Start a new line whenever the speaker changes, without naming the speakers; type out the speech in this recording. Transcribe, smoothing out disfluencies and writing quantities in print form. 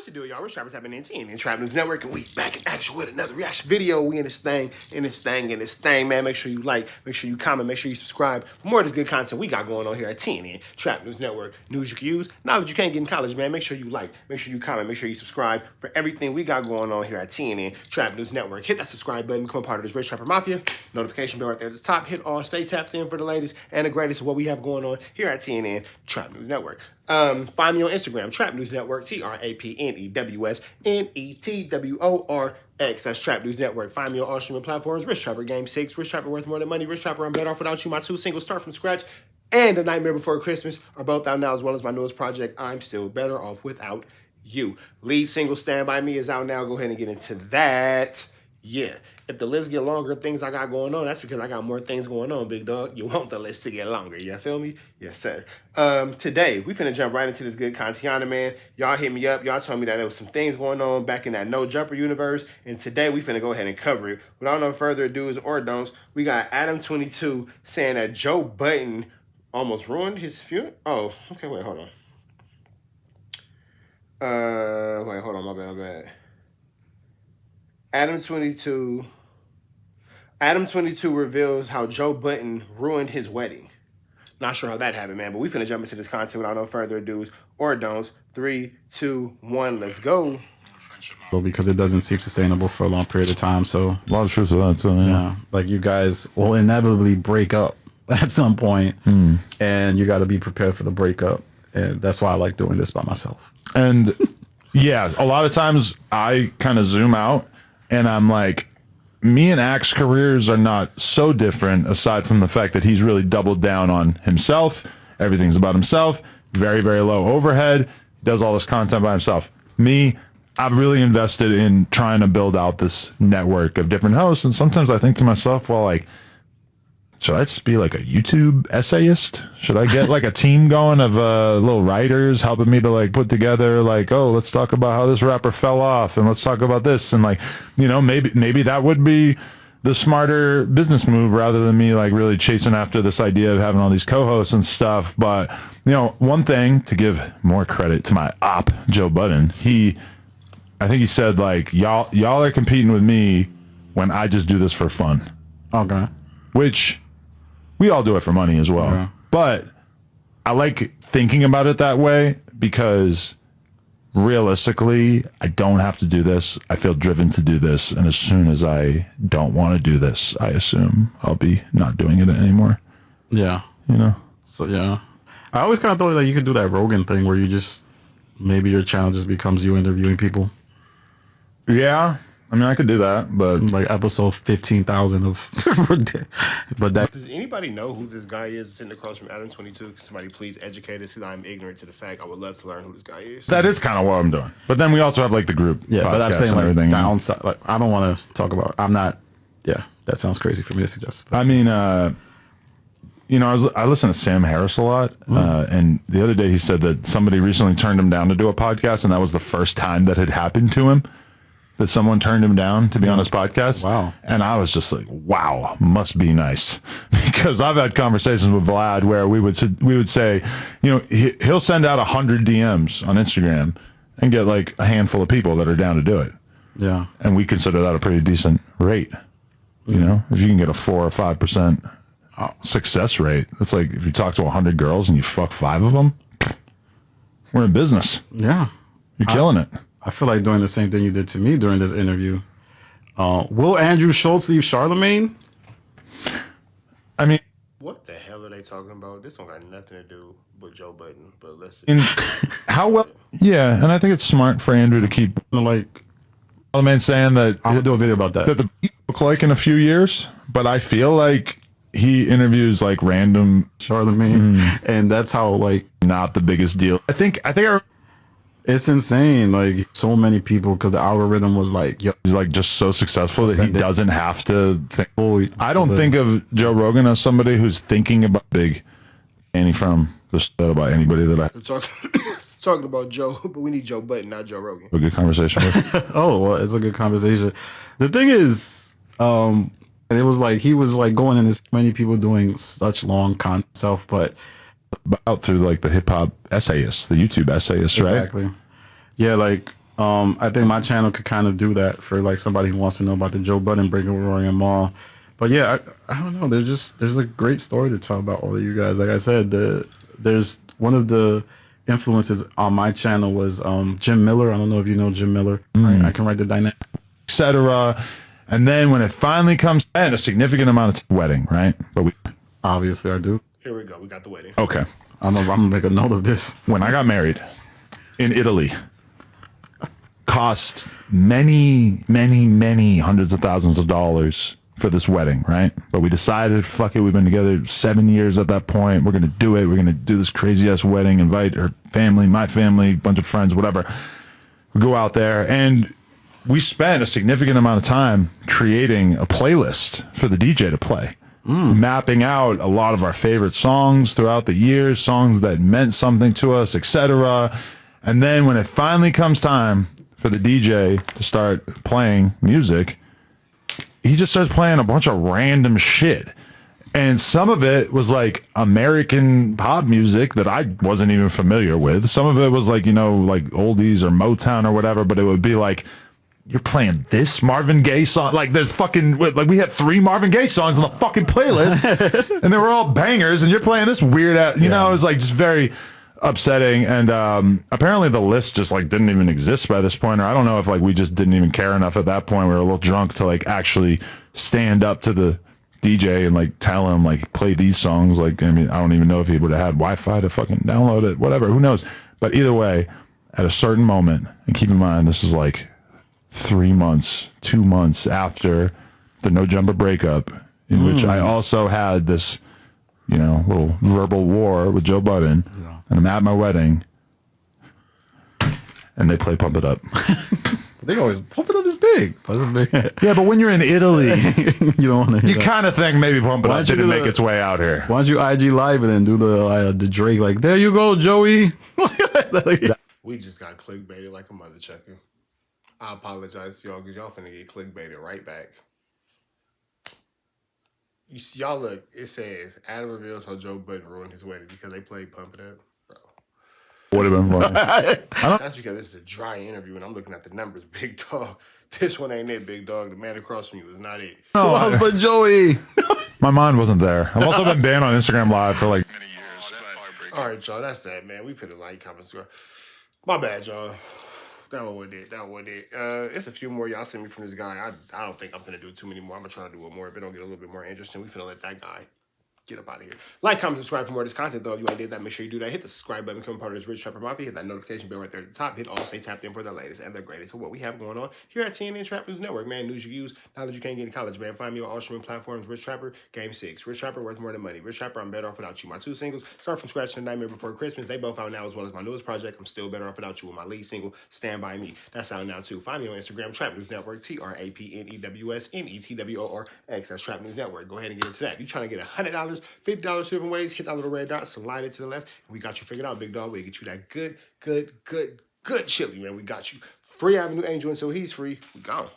What's the deal, y'all? Rich Rappers happening in TNN Trap News Network, and we back in action with another reaction video. We in this thing, man. Make sure you like, make sure you comment, make sure you subscribe for more of this good content we got going on here at TNN Trap News Network. News you can use, knowledge you can't get in college, man. Make sure you like, make sure you comment, make sure you subscribe for everything we got going on here at TNN Trap News Network. Hit that subscribe button, become a part of this Rich Rapper Mafia. Notification bell right there at the top. Hit all, stay tapped in for the latest and the greatest of what we have going on here at TNN Trap News Network. Find me on Instagram, Trap News Network, TRAPNEWSNETWORX. That's Trap News Network. Find me on all streaming platforms. Rich Trapper Game 6, Rich Trapper Worth More Than Money, Rich Trapper I'm Better Off Without You. My two singles, Start From Scratch and The Nightmare Before Christmas, are both out now, as well as my newest project, I'm Still Better Off Without You. Lead single, Stand By Me, is out now. Go ahead and get into that. Yeah, if the list get longer, things I got going on, that's because I got more things going on, big dog. You want the list to get longer, you feel me? Yes, sir. Today, we finna jump right into this good content, man. Y'all hit me up. Y'all told me that there was some things going on back in that No Jumper universe, and today we finna go ahead and cover it. Without no further ado or don'ts, we got Adam22 saying that Joe Budden almost ruined his funeral. Oh, okay, wait, hold on. Wait, hold on, my bad. Adam22 reveals how Joe Budden ruined his wedding. Not sure how that happened, man, but we finna jump into this content without no further ado or don'ts. 3, 2, 1, let's go.
Because it doesn't seem sustainable for a long period of time. So
a lot of truth to that too. Yeah,
like you guys will inevitably break up at some point, and you got to be prepared for the breakup. And that's why I like doing this by myself.
And yeah, a lot of times I kind of zoom out. And I'm like, me and Axe careers are not so different, aside from the fact that he's really doubled down on himself. Everything's about himself. Very, very low overhead. Does all this content by himself. Me, I've really invested in trying to build out this network of different hosts. And sometimes I think to myself, well, like, should I just be like a YouTube essayist? Should I get like a team going of little writers helping me to like put together like, oh, let's talk about how this rapper fell off and let's talk about this, and like, you know, maybe that would be the smarter business move rather than me like really chasing after this idea of having all these co-hosts and stuff. But you know, one thing, to give more credit to my op, Joe Budden, I think he said like, y'all are competing with me when I just do this for fun.
Okay.
Which we all do it for money as well. Yeah. But I like thinking about it that way because realistically, I don't have to do this. I feel driven to do this. And as soon as I don't want to do this, I assume I'll be not doing it anymore.
Yeah.
You know?
So, yeah. I always kind of thought that you could do that Rogan thing where you just, maybe your channel just becomes you interviewing people.
Yeah. I mean, I could do that, but
like episode 15,000 of, but that.
Does anybody know who this guy is sitting across from Adam22? Can somebody please educate us? Because I'm ignorant to the fact. I would love to learn who this guy is.
That is kind of what I'm doing. But then we also have like the group.
Yeah, but I'm saying like downside. Like I don't want to talk about. I'm not. Yeah, that sounds crazy for me to suggest. But.
I mean, you know, I listen to Sam Harris a lot, and the other day he said that somebody recently turned him down to do a podcast, and that was the first time that had happened to him. That someone turned him down to be on his podcast.
Wow.
And I was just like, wow, must be nice. Because I've had conversations with Vlad where we would say, you know, he'll send out 100 DMs on Instagram and get like a handful of people that are down to do it.
Yeah.
And we consider that a pretty decent rate. You know, if you can get a 4 or 5% success rate, it's like if you talk to 100 girls and you fuck 5 of them, we're in business.
Yeah.
You're killing it.
I feel like doing the same thing you did to me during this interview. Will Andrew Schultz leave Charlemagne?
I mean,
what the hell are they talking about? This don't got nothing to do with Joe Budden, but let's see.
How well? Yeah, and I think it's smart for Andrew to keep like Charlemagne saying that
I'm gonna do a video about that.
That the look like in a few years, but I feel like he interviews like random
Charlemagne, and that's how like
not the biggest deal. I think
it's insane, like so many people, because the algorithm was like, yo,
he's like just so successful that he doesn't have to think. I don't think of Joe Rogan as somebody who's thinking about big any from just about anybody that I
talking about Joe, but we need Joe Budden, not Joe Rogan.
A good conversation with.
Oh, well, it's a good conversation. The thing is, it was like he was like going in this many people doing such long content stuff, but
out through like the hip hop essayists, the YouTube essayists, right?
Exactly. Yeah, like I think my channel could kind of do that for like somebody who wants to know about the Joe Budden breakup with Rory and Mal. But yeah, I don't know. There's a great story to tell about all of you guys. Like I said, there's one of the influences on my channel was Jim Miller. I don't know if you know Jim Miller. I can write the dynamic,
etc. And then when it finally comes, and a significant amount of wedding, right? But we
obviously I do.
Here we go. We got the wedding.
okay.
I'm gonna make a note of this.
When I got married in Italy, cost many, many, many hundreds of thousands of dollars for this wedding, right? But we decided, fuck it, we've been together 7 years at that point. We're going to do it. We're going to do this crazy ass wedding, invite her family, my family, bunch of friends, whatever. We go out there and we spent a significant amount of time creating a playlist for the DJ to play. Mapping out a lot of our favorite songs throughout the years, songs that meant something to us, etc. And then when it finally comes time for the DJ to start playing music, he just starts playing a bunch of random shit. And some of it was like American pop music that I wasn't even familiar with. Some of it was like, you know, like oldies or Motown or whatever, but it would be like, you're playing this Marvin Gaye song. Like there's fucking, like we had 3 Marvin Gaye songs on the fucking playlist and they were all bangers and you're playing this weird ass, you know, it was like just very upsetting. And apparently the list just like didn't even exist by this point, or I don't know if like we just didn't even care enough at that point. We were a little drunk to like actually stand up to the DJ and like tell him like play these songs. Like, I mean, I don't even know if he would have had Wi-Fi to fucking download it, whatever, who knows. But either way, at a certain moment, and keep in mind this is like 3 months, 2 months after the No Jumper breakup, in which I also had this, you know, little verbal war with Joe Budden, and I'm at my wedding, and they play Pump It Up.
They always Pump It Up is big.
Yeah, but when you're in Italy,
You don't want to.
you kind of think maybe Pump It
Why
Up
don't you
didn't
do
make
the-
its way out here.
Why don't you IG live and then do the Drake like there you go Joey?
We just got clickbaited like a mother chucker. I apologize to y'all because y'all finna get clickbaited right back. You see, y'all look, it says Adam reveals how Joe Budden ruined his wedding because they played Pump It Up. Bro.
Would have been fun.
That's because this is a dry interview and I'm looking at the numbers, big dog. This one ain't it, big dog. The man across from you is not it.
Who else but Joey?
My mind wasn't there. I've also been banned on Instagram Live for like many years.
All right, y'all, that's that, man. We finna like, comment, subscribe. My bad, y'all. That one wasn't it. That wasn't it. It's a few more y'all sent me from this guy. I don't think I'm gonna do too many more. I'm gonna try to do one more. If it don't get a little bit more interesting, we finna let that guy get up out of here. Like, comment, subscribe for more of this content, though. If you ain't did that, make sure you do that. Hit the subscribe button, become part of this Rich Trapper Mafia. Hit that notification bell right there at the top. Hit all, stay tapped in for the latest and the greatest of what we have going on here at TNN Trap News Network, man. News you use, knowledge you can't get in college, man. Find me on all streaming platforms. Rich Trapper, Game 6. Rich Trapper, worth more than money. Rich Trapper, I'm better off without you. My 2 singles, Start From Scratch and Nightmare Before Christmas, they both out now, as well as my newest project, I'm Still Better Off Without You, with my lead single, Stand By Me. That's out now, too. Find me on Instagram, Trap News Network, TRAPNEWSNETWORX. That's Trap News Network. Go ahead and get into that. If you're trying to get $100, $50 different ways, hit that little red dot, slide it to the left, and we got you figured out, big dog. We get you that good chili, man. We got you. Free Avenue Angel until he's free. We gone.